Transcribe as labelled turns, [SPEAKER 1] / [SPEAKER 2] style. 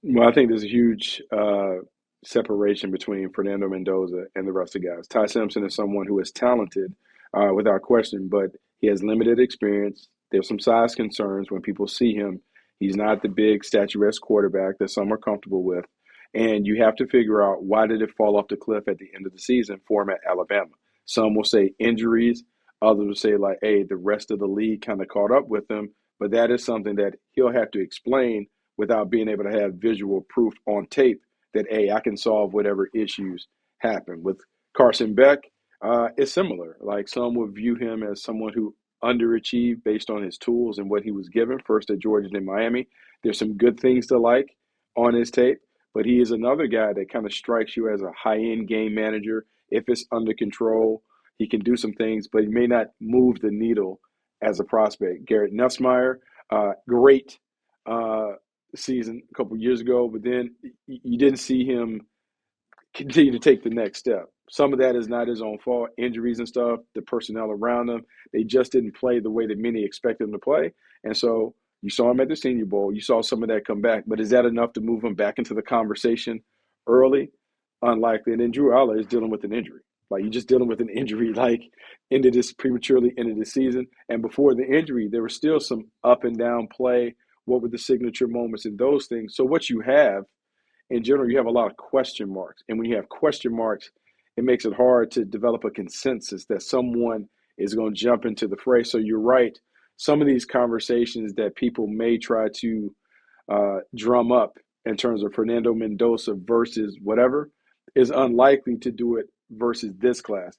[SPEAKER 1] Well, I think there's a huge separation between Fernando Mendoza and the rest of the guys. Ty Simpson is someone who is talented, without question, but he has limited experience. There's some size concerns when people see him. He's not the big statuesque quarterback that some are comfortable with. And you have to figure out, why did it fall off the cliff at the end of the season for him at Alabama? Some will say injuries. Others will say, like, hey, the rest of the league kind of caught up with him. But that is something that he'll have to explain without being able to have visual proof on tape that, hey, I can solve whatever issues happen. With Carson Beck, it's similar. Like, some would view him as someone who underachieved based on his tools and what he was given, first at Georgia and Miami. There's some good things to like on his tape, but he is another guy that kind of strikes you as a high end game manager. If it's under control, he can do some things, but he may not move the needle as a prospect. Garrett Nussmeier, great uh, season a couple years ago, but then you didn't see him continue to take the next step. Some of that is not his own fault, injuries and stuff, the personnel around him. They just didn't play the way that many expected them to play. And so you saw him at the Senior Bowl. You saw some of that come back. But is that enough to move him back into the conversation early? Unlikely. And then Drew Aller is dealing with an injury. Like, you're just dealing with an injury, like, ended this prematurely into the season. And before the injury, there was still some up and down play. What were the signature moments and those things? So what you have in general, you have a lot of question marks. And when you have question marks, it makes it hard to develop a consensus that someone is going to jump into the fray. So you're right. Some of these conversations that people may try to drum up in terms of Fernando Mendoza versus whatever is unlikely to do it versus this class.